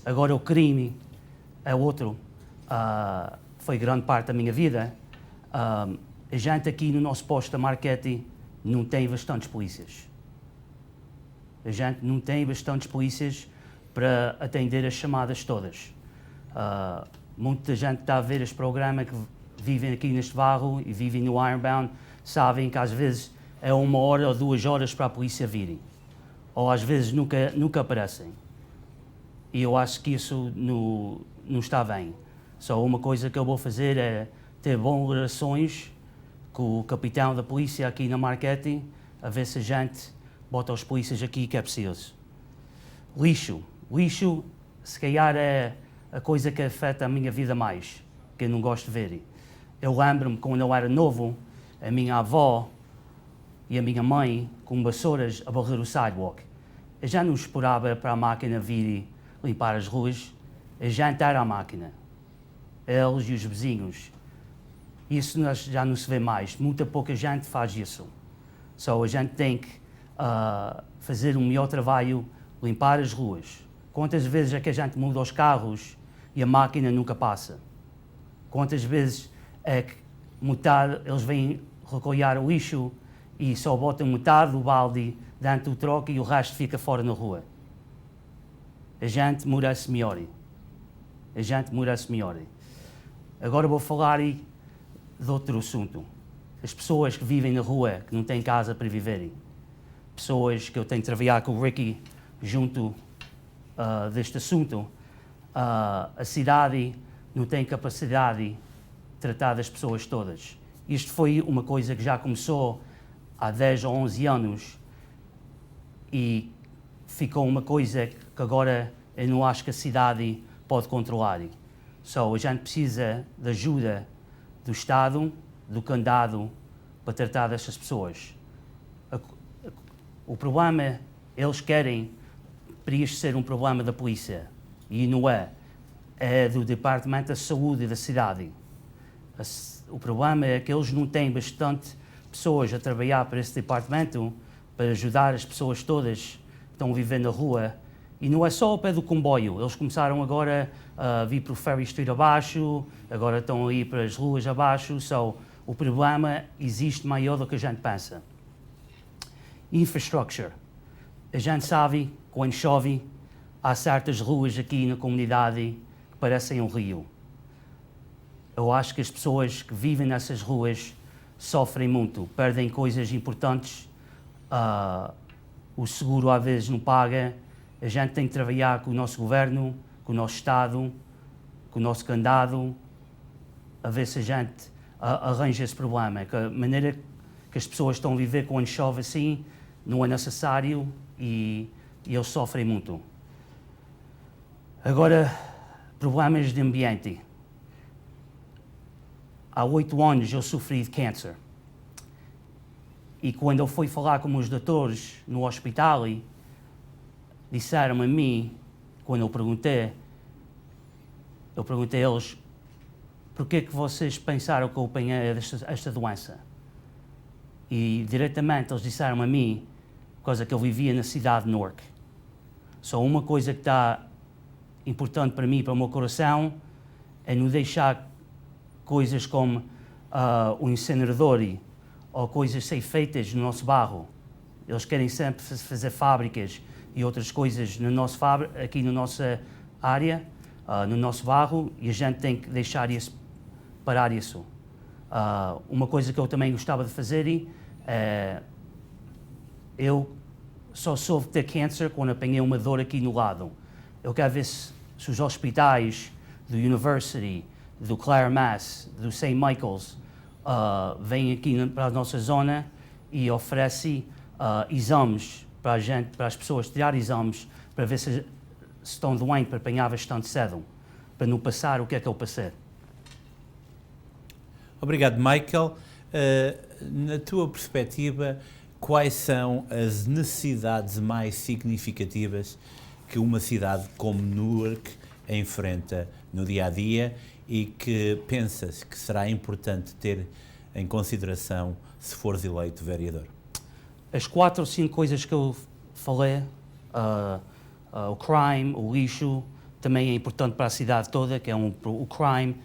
Agora o crime é outro. Foi grande parte da minha vida. A gente aqui no nosso posto da Marquette não tem bastantes polícias. A gente não tem bastantes polícias para atender as chamadas todas. Muita gente está a ver este programa que vivem aqui neste bairro e vivem no Ironbound, sabem que às vezes é 1 hora ou 2 horas para a polícia virem. Ou às vezes nunca aparecem. E eu acho que isso não está bem. Só uma coisa que eu vou fazer é ter boas relações com o capitão da polícia aqui na Marquette, a ver se a gente bota os polícias aqui que é preciso. Lixo. Lixo, se calhar, é a coisa que afeta a minha vida mais, que eu não gosto de ver. Eu lembro-me, quando eu era novo, a minha avó e a minha mãe com vassouras a varrer o sidewalk. Eu já não esperava para a máquina vir limpar as ruas, a gente era a máquina. Eles e os vizinhos. Isso já não se vê mais. Muita pouca gente faz isso. Só a gente tem que fazer um melhor trabalho, limpar as ruas. Quantas vezes é que a gente muda os carros e a máquina nunca passa? Quantas vezes é que eles vêm recolher o lixo e só botam metade do balde dentro do troco e o resto fica fora na rua? A gente merece melhor. A gente merece melhor. Agora vou falar de outro assunto. As pessoas que vivem na rua, que não têm casa para viverem. Pessoas que eu tenho que trabalhar com o Ricky junto deste assunto. A cidade não tem capacidade de tratar das pessoas todas. Isto foi uma coisa que já começou há 10 ou 11 anos e ficou uma coisa que agora eu não acho que a cidade pode controlar. Só a gente precisa de ajuda do Estado, do condado, para tratar destas pessoas. O problema, eles querem para isto ser um problema da polícia, e não é. É do Departamento da Saúde da cidade. O problema é que eles não têm bastante pessoas a trabalhar para esse departamento para ajudar as pessoas todas que estão vivendo na rua. E não é só ao pé do comboio. Eles começaram agora a vir para o Ferry Street abaixo, agora estão a ir para as ruas abaixo. O problema existe maior do que a gente pensa. Infrastructure. A gente sabe, quando chove, há certas ruas aqui na comunidade que parecem um rio. Eu acho que as pessoas que vivem nessas ruas sofrem muito, perdem coisas importantes, o seguro às vezes não paga, a gente tem que trabalhar com o nosso governo, com o nosso Estado, com o nosso candado, a ver se a gente arranja esse problema. Que a maneira que as pessoas estão a viver quando chove assim não é necessário e eles sofrem muito. Agora, problemas de ambiente. Há 8 anos eu sofri de câncer. E quando eu fui falar com os doutores no hospital, disseram a mim, quando eu perguntei a eles, por que vocês pensaram que eu apanhei esta doença? E diretamente eles disseram a mim, por causa que eu vivia na cidade de Newark. Só uma coisa que está importante para mim, para o meu coração, é não deixar coisas como o incinerador ou coisas ser feitas no nosso bairro. Eles querem sempre fazer fábricas e outras coisas no nosso aqui na nossa área, no nosso bairro, e a gente tem que deixar isso, parar isso. Uma coisa que eu também gostava de fazer é... Eu só soube ter câncer quando apanhei uma dor aqui no lado. Eu quero ver se os hospitais do University, do Clare Mass, do St. Michael's, vêm aqui para a nossa zona e oferecem exames para as pessoas tirar exames para ver se estão doentes, para apanhar bastante cedo, para não passar o que é que eu passei. Obrigado, Michael. Na tua perspectiva, quais são as necessidades mais significativas que uma cidade como Newark enfrenta no dia-a-dia e que pensas que será importante ter em consideração se fores eleito vereador? As 4 ou 5 coisas que eu falei, o crime, o lixo, também é importante para a cidade toda, que é o crime,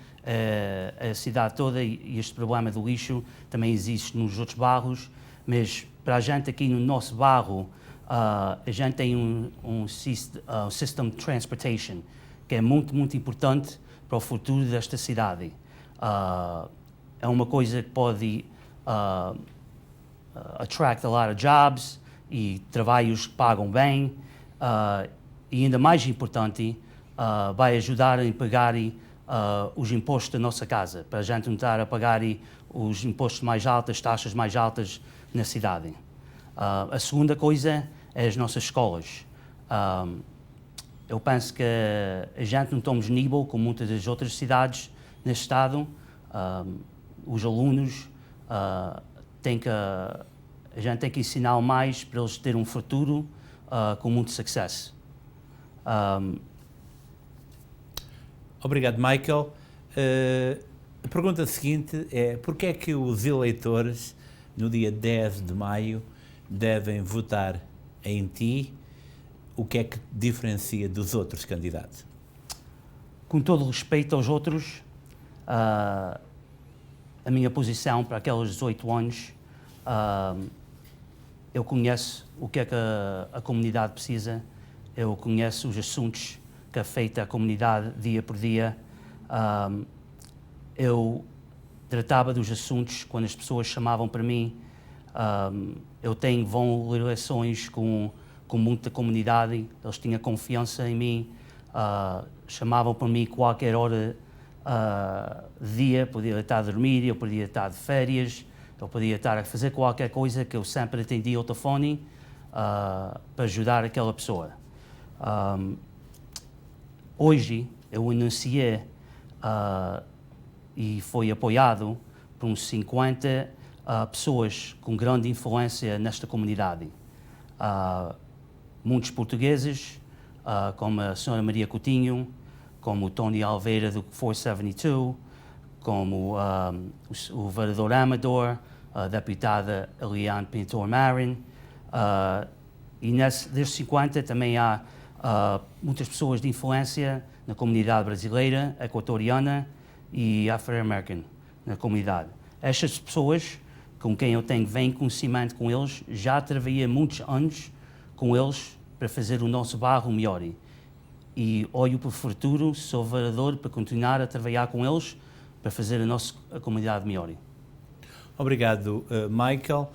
a cidade toda, e este problema do lixo também existe nos outros bairros, mas para a gente aqui no nosso bairro, a gente tem um system de transportation, que é muito, muito importante para o futuro desta cidade. É uma coisa que pode attract a lot of jobs e trabalhos que pagam bem, e ainda mais importante, vai ajudar a pagar os impostos da nossa casa, para a gente não estar a pagar os impostos mais altos, taxas mais altas na cidade. A segunda coisa é as nossas escolas. Eu penso que a gente não estamos nível com muitas das outras cidades neste estado. Os alunos a gente tem que ensinar mais para eles terem um futuro com muito sucesso. Obrigado, Michael. A pergunta seguinte é: porquê é que os eleitores, no dia 10 de maio, devem votar em ti? O que é que te diferencia dos outros candidatos? Com todo respeito aos outros, a minha posição para aqueles 18 anos, eu conheço o que é que a comunidade precisa, eu conheço os assuntos que afetam a comunidade dia por dia. Eu tratava dos assuntos quando as pessoas chamavam para mim. Eu tenho bons relações com muita comunidade, eles tinham confiança em mim, chamavam para mim qualquer hora de dia, podia estar a dormir, eu podia estar de férias, eu podia estar a fazer qualquer coisa que eu sempre atendia ao telefone para ajudar aquela pessoa. Hoje eu anunciei e foi apoiado por uns 50 pessoas com grande influência nesta comunidade. Muitos portugueses, como a Sra. Maria Coutinho, como o Tony Alveira do 472, como o vereador Amador, a deputada Eliane Pintor-Marin, e desses 50 também há muitas pessoas de influência na comunidade brasileira, equatoriana e afro-americana na comunidade. Estas pessoas com quem eu tenho bem conhecimento com eles, já trabalhei muitos anos com eles para fazer o nosso bairro melhor. E olho para o futuro, sou vereador para continuar a trabalhar com eles para fazer a comunidade melhor. Obrigado, Michael.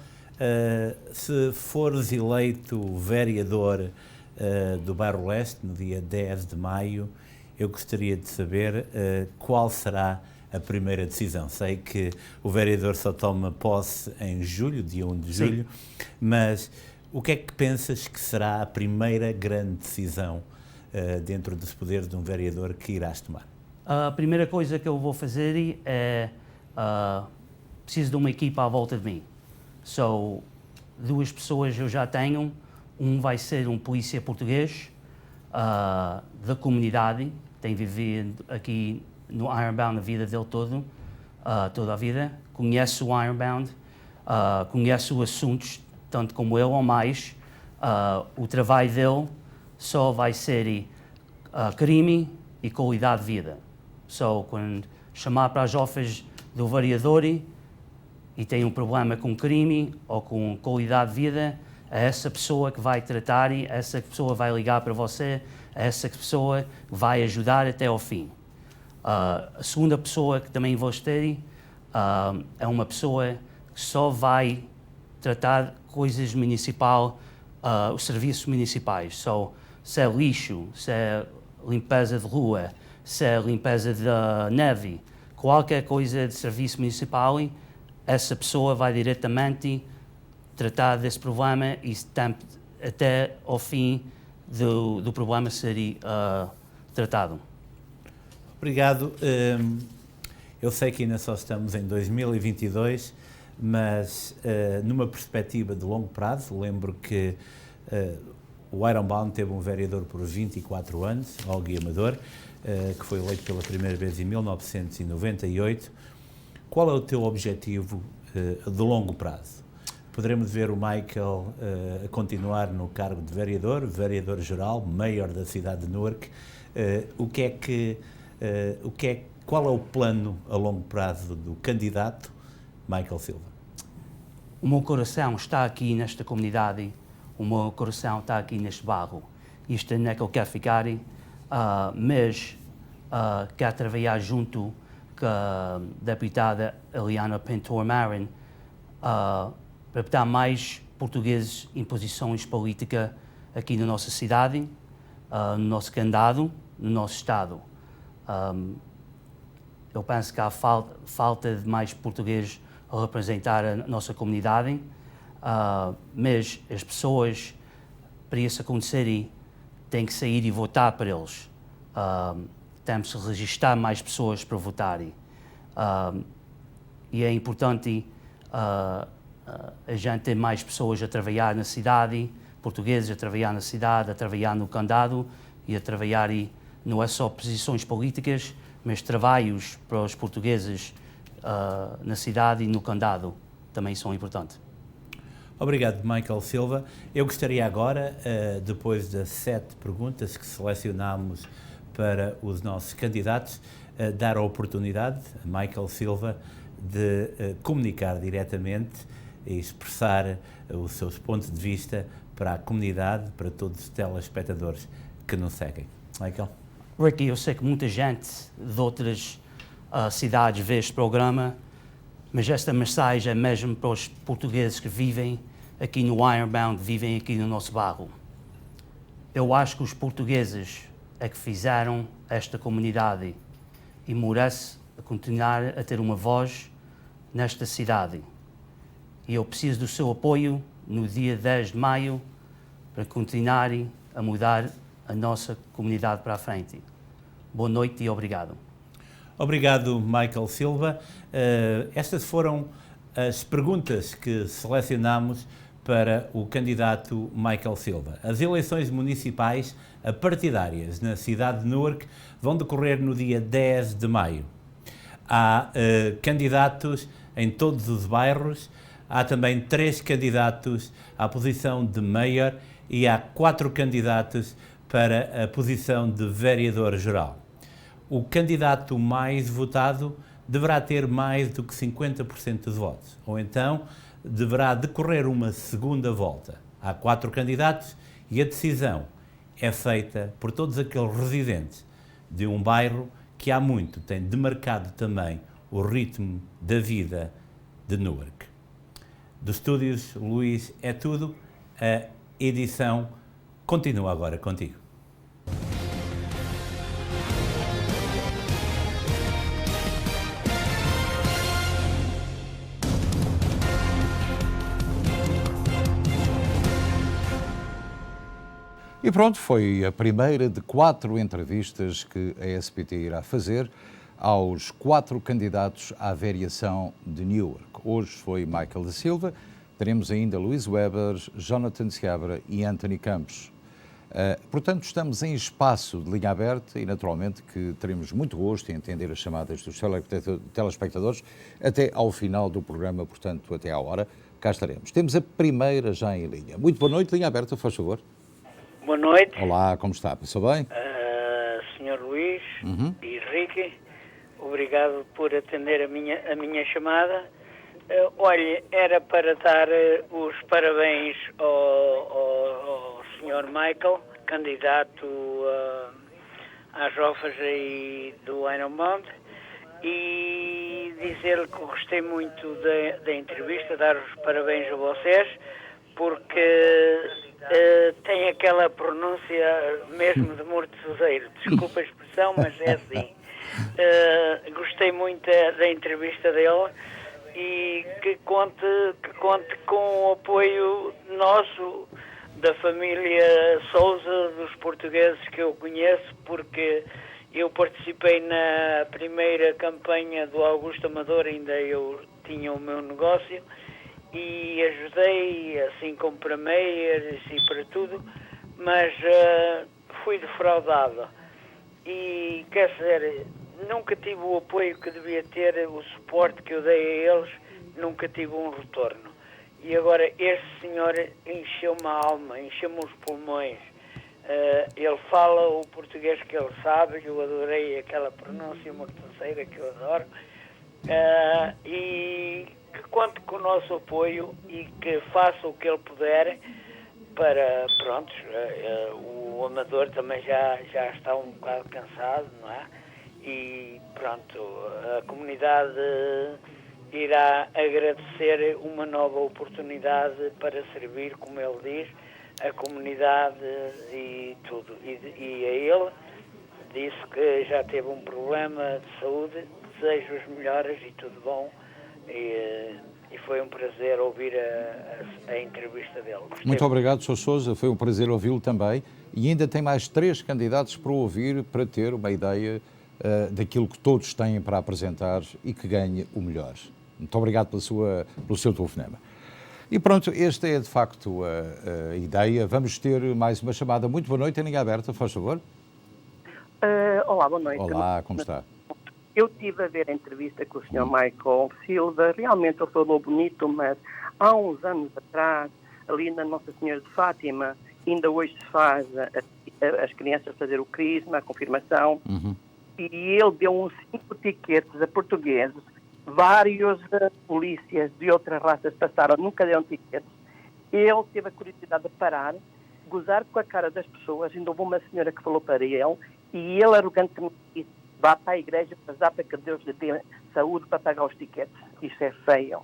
Se fores eleito vereador do Bairro Leste no dia 10 de maio, eu gostaria de saber qual será a primeira decisão. Sei que o vereador só toma posse em julho, dia 1 de julho, mas o que é que pensas que será a primeira grande decisão dentro dos poderes de um vereador que irás tomar? A primeira coisa que eu vou fazer é preciso de uma equipa à volta de mim. So, 2 pessoas eu já tenho. Um vai ser um polícia português da comunidade, tem vivido aqui no Ironbound a vida dele toda a vida. Conhece o Ironbound, conhece os assuntos, tanto como eu ou mais. O trabalho dele só vai ser crime e qualidade de vida. So, quando chamar para as offices do vereador e tem um problema com crime ou com qualidade de vida, é essa pessoa que vai tratar e essa pessoa vai ligar para você, é essa pessoa vai ajudar até ao fim. A segunda pessoa que também vou ter é uma pessoa que só vai tratar coisas municipal, os serviços municipais. So, se é lixo, se é limpeza de rua, se é limpeza da neve, qualquer coisa de serviço municipal, essa pessoa vai diretamente tratar desse problema e até ao fim do problema ser tratado. Obrigado. Eu sei que ainda só estamos em 2022, mas numa perspectiva de longo prazo, lembro que o Ironbound teve um vereador por 24 anos, Olga Amador, que foi eleito pela primeira vez em 1998. Qual é o teu objetivo de longo prazo? Poderemos ver o Michael a continuar no cargo de vereador-geral, mayor da cidade de Newark. Qual é o plano a longo prazo do candidato Michael Silva? O meu coração está aqui nesta comunidade, o meu coração está aqui neste bairro. Isto não é que eu quero ficar, mas quero trabalhar junto com a deputada Eliana Pintor-Marin para botar mais portugueses em posições políticas aqui na nossa cidade, no nosso condado, no nosso estado. Eu penso que há falta de mais portugueses a representar a nossa comunidade, mas as pessoas, para isso acontecer, têm que sair e votar para eles. Temos que registrar mais pessoas para votarem. E é importante a gente ter mais pessoas a trabalhar na cidade, portugueses a trabalhar na cidade, a trabalhar no condado e a trabalhar, não é só posições políticas, mas trabalhos para os portugueses na cidade e no condado também são importantes. Obrigado, Michael Silva. Eu gostaria agora, depois das 7 perguntas que selecionámos para os nossos candidatos, dar a oportunidade a Michael Silva de comunicar diretamente e expressar os seus pontos de vista para a comunidade, para todos os telespectadores que nos seguem. Michael? Ricky, eu sei que muita gente de outras cidades vê este programa, mas esta mensagem é mesmo para os portugueses que vivem aqui no Ironbound, vivem aqui no nosso bairro. Eu acho que os portugueses é que fizeram esta comunidade e merece continuar a ter uma voz nesta cidade. E eu preciso do seu apoio no dia 10 de maio para continuar a mudar a nossa comunidade para a frente. Boa noite e obrigado. Obrigado, Michael Silva. Estas foram as perguntas que selecionámos para o candidato Michael Silva. As eleições municipais partidárias na cidade de Newark vão decorrer no dia 10 de maio. Há candidatos em todos os bairros, há também 3 candidatos à posição de mayor e há 4 candidatos para a posição de vereador-geral. O candidato mais votado deverá ter mais do que 50% dos votos, ou então deverá decorrer uma segunda volta. Há 4 candidatos e a decisão é feita por todos aqueles residentes de um bairro que há muito tem demarcado também o ritmo da vida de Newark. Dos estúdios Luís é tudo, a edição continua agora contigo. E pronto, foi a primeira de 4 entrevistas que a SBT irá fazer aos 4 candidatos à vereação de Newark. Hoje foi Michael da Silva, teremos ainda Luís Weber, Jonathan Seabra e Anthony Campos. Portanto, estamos em espaço de linha aberta e, naturalmente, que teremos muito gosto em atender as chamadas dos telespectadores até ao final do programa, portanto, até à hora, cá estaremos. Temos a primeira já em linha. Muito boa noite, linha aberta, faz favor. Boa noite. Olá, como está? Passou bem? Sr. Luís e Henrique, obrigado por atender a minha chamada. Olha, era para dar os parabéns ao Sr. Michael, candidato às Jofas aí do Ironman, e dizer-lhe que gostei muito da entrevista, dar os parabéns a vocês, porque tem aquela pronúncia mesmo de mortezeiro. Desculpa a expressão, mas é assim. Gostei muito da entrevista dele e que conte com o apoio nosso, da família Sousa, dos portugueses que eu conheço, porque eu participei na primeira campanha do Augusto Amador, ainda eu tinha o meu negócio, e ajudei, assim como para meias e para tudo, mas fui defraudado. E, quer dizer, nunca tive o apoio que devia ter, o suporte que eu dei a eles, nunca tive um retorno. E agora este senhor encheu-me a alma, encheu-me os pulmões. Ele fala o português que ele sabe, eu adorei aquela pronúncia mortanceira que eu adoro. E que conte com o nosso apoio e que faça o que ele puder para, pronto, o Amador também já está um bocado cansado, não é? E pronto, a comunidade irá agradecer uma nova oportunidade para servir, como ele diz, a comunidade e tudo. E a ele disse que já teve um problema de saúde, desejo as melhoras e tudo bom. E foi um prazer ouvir a entrevista dele. Gostei. Muito obrigado, Sr. Sousa, foi um prazer ouvi-lo também. E ainda tem mais 3 candidatos para ouvir, para ter uma ideia daquilo que todos têm para apresentar e que ganhe o melhor. Muito obrigado pelo seu telefonema. E pronto, esta é de facto a ideia. Vamos ter mais uma chamada. Muito boa noite, em linha aberta, faz favor. Olá, boa noite. Olá, como está? Eu estive a ver a entrevista com o Sr. Michael Silva, realmente ele falou bonito, mas há uns anos atrás, ali na Nossa Senhora de Fátima, ainda hoje se faz as crianças fazer o crisma, a confirmação, e ele deu uns 5 tiquetes a portugueses, vários polícias de outras raças passaram, nunca deram tiquetes. Ele teve a curiosidade de parar, gozar com a cara das pessoas, ainda houve uma senhora que falou para ele, e ele arrogantemente disse: vá para a igreja rezar para que Deus lhe dê saúde para pagar os tiquetes. Isso é feio.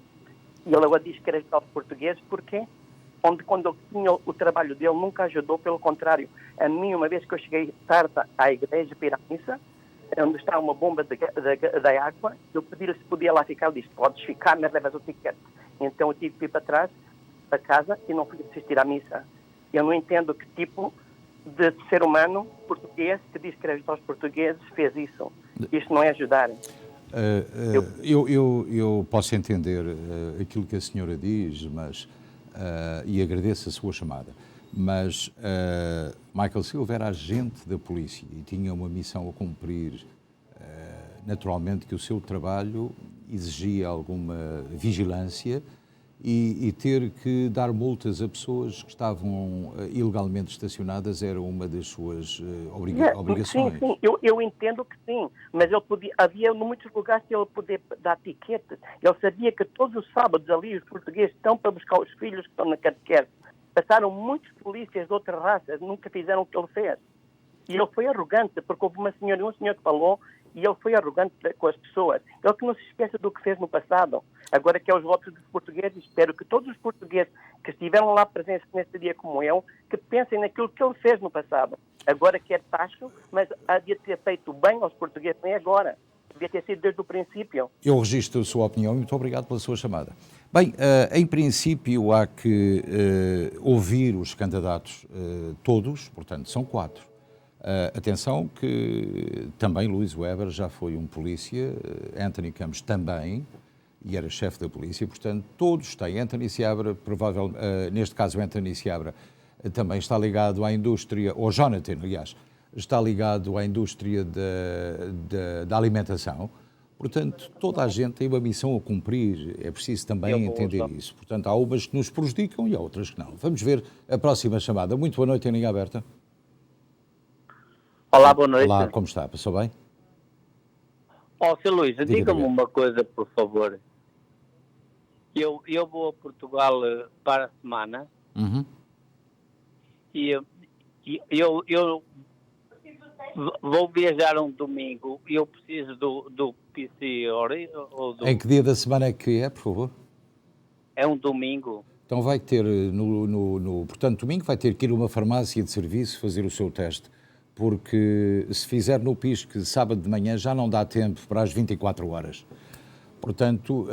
E ele agora diz que era ajudar os portugueses, porquê? Quando eu tinha o trabalho dele, nunca ajudou, pelo contrário. A mim, uma vez que eu cheguei tarde à igreja para ir à missa, onde está uma bomba da água, eu pedi-lhe se podia lá ficar. Ele disse: podes ficar, mas levas o tiquete. Então eu tive que ir para trás da casa e não fui assistir à missa. Eu não entendo que tipo de ser humano português que diz que era ajudar os portugueses fez isso. Isto não é ajudar. Eu posso entender aquilo que a senhora diz, mas e agradeço a sua chamada, mas Michael Silva era agente da polícia e tinha uma missão a cumprir. Naturalmente que o seu trabalho exigia alguma vigilância e ter que dar multas a pessoas que estavam ilegalmente estacionadas era uma das suas obrigações. Sim, eu entendo que sim, mas ele havia muitos lugares que ele podia dar tiquetes. Ele sabia que todos os sábados ali os portugueses estão para buscar os filhos que estão na catequese. Passaram muitos polícias de outras raças, nunca fizeram o que ele fez. E ele foi arrogante, porque houve uma senhora e um senhor que falou e ele foi arrogante com as pessoas. Ele que não se esqueça do que fez no passado. Agora que é os votos dos portugueses, espero que todos os portugueses que estiveram lá presentes neste dia como eu, que pensem naquilo que ele fez no passado. Agora quer tacho, mas havia de ter feito bem aos portugueses, nem agora. Devia ter sido desde o princípio. Eu registro a sua opinião e muito obrigado pela sua chamada. Bem, em princípio há que ouvir os candidatos todos, portanto são 4. Atenção que também Luís Weber já foi um polícia, Anthony Campos também, e era chefe da polícia, portanto todos têm. Anthony Seabra, neste caso Anthony Seabra, também está ligado à indústria, ou Jonathan, aliás, está ligado à indústria da alimentação. Portanto, toda a gente tem uma missão a cumprir, é preciso também entender isso. Portanto, há umas que nos prejudicam e há outras que não. Vamos ver a próxima chamada. Muito boa noite, em linha aberta. Olá, boa noite. Olá, como está? Passou bem? Sr. Luís, diga-me uma coisa, por favor. Eu vou a Portugal para a semana e eu vou viajar um domingo e eu preciso do PCR. Em que dia da semana é que é, por favor? É um domingo. Então vai ter, portanto, domingo vai ter que ir a uma farmácia de serviço fazer o seu teste, porque se fizer no PISC sábado de manhã já não dá tempo para as 24 horas. Portanto,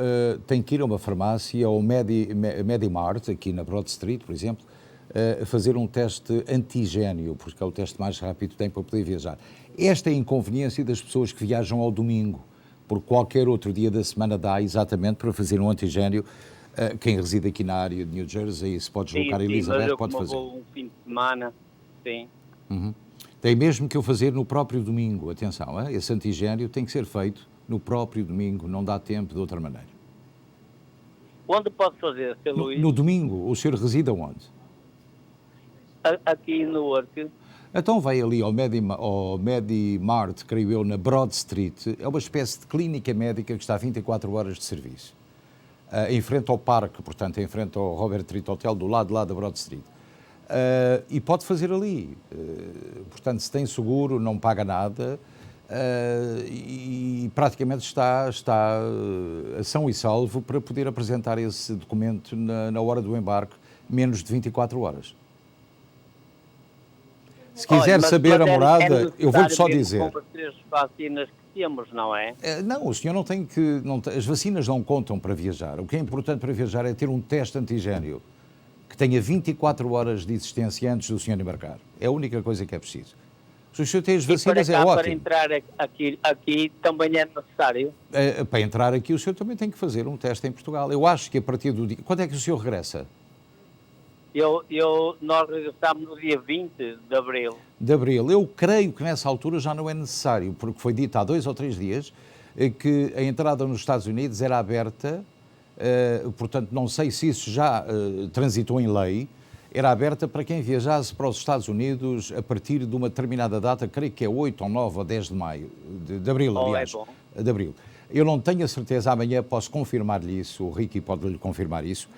tem que ir a uma farmácia, ao Medimart, aqui na Broad Street, por exemplo, fazer um teste antigénio, porque é o teste mais rápido que tem para poder viajar. Esta é a inconveniência das pessoas que viajam ao domingo, porque qualquer outro dia da semana dá exatamente para fazer um antigénio. Quem reside aqui na área de New Jersey, se pode deslocar a Elizabeth, pode fazer. Vou um fim de semana, sim. Tem mesmo que eu fazer no próprio domingo, atenção, esse antigénio tem que ser feito no próprio domingo, não dá tempo de outra maneira. Onde posso fazer, Sr. Luís? No domingo, o senhor reside aonde? Aqui no Newark. Então vai ali ao Medimart, creio eu, na Broad Street. É uma espécie de clínica médica que está a 24 horas de serviço. Em frente ao parque, portanto, em frente ao Robert Treat Hotel, do lado de lá da Broad Street. E pode fazer ali. Portanto, se tem seguro, não paga nada. E praticamente está a são e salvo para poder apresentar esse documento na hora do embarque, menos de 24 horas. Se quiser saber a morada, eu vou-lhe só dizer. Com as 3 vacinas que temos, não é? Não, o senhor não tem que... as vacinas não contam para viajar. O que é importante para viajar é ter um teste antigénio que tenha 24 horas de existência antes do senhor embarcar. É a única coisa que é preciso. Se o senhor tem as vacinas, é ótimo. Para entrar aqui também é necessário? Para entrar aqui, o senhor também tem que fazer um teste em Portugal. Eu acho que a partir do dia... Quando é que o senhor regressa? Nós regressamos no dia 20 de Abril. De Abril. Eu creio que nessa altura já não é necessário, porque foi dito há 2 ou 3 dias que a entrada nos Estados Unidos era aberta, portanto não sei se isso já transitou em lei, era aberta para quem viajasse para os Estados Unidos a partir de uma determinada data, creio que é 8 ou 9 ou 10 de maio, de Abril, aliás. É bom. De Abril. Eu não tenho a certeza, amanhã posso confirmar-lhe isso, o Ricky pode-lhe confirmar isso.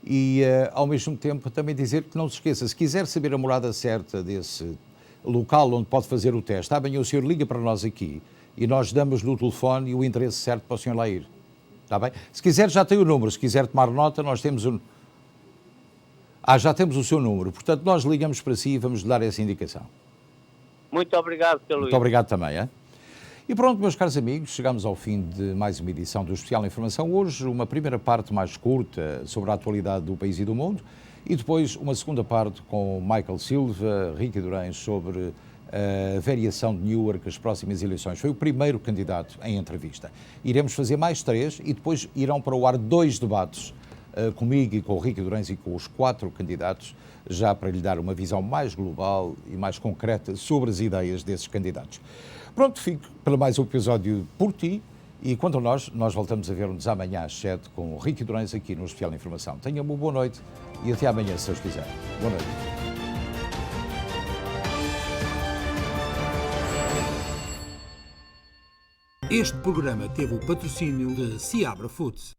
E, ao mesmo tempo, também dizer que não se esqueça, se quiser saber a morada certa desse local onde pode fazer o teste, amanhã o senhor liga para nós aqui e nós damos-lhe o telefone e o endereço certo para o senhor lá ir. Está bem? Se quiser, já tem o número. Se quiser tomar nota, nós temos o... já temos o seu número. Portanto, nós ligamos para si e vamos lhe dar essa indicação. Muito obrigado, Sr. Luís. Muito obrigado também, E pronto, meus caros amigos, chegamos ao fim de mais uma edição do Especial Informação. Hoje, uma primeira parte mais curta sobre a atualidade do país e do mundo e depois uma segunda parte com Michael Silva, Ricky Durães, sobre a variação de Newark, as próximas eleições. Foi o primeiro candidato em entrevista. Iremos fazer mais 3 e depois irão para o ar 2 debates comigo e com o Ricky Durães e com os 4 candidatos, já para lhe dar uma visão mais global e mais concreta sobre as ideias desses candidatos. Pronto, fico para mais um episódio por ti e quanto a nós voltamos a ver-nos amanhã às 7 com o Ricky Durães aqui no Especial Informação. Tenha uma boa noite e até amanhã, se Deus quiser. Boa noite. Este programa teve o patrocínio de Seabra Foods.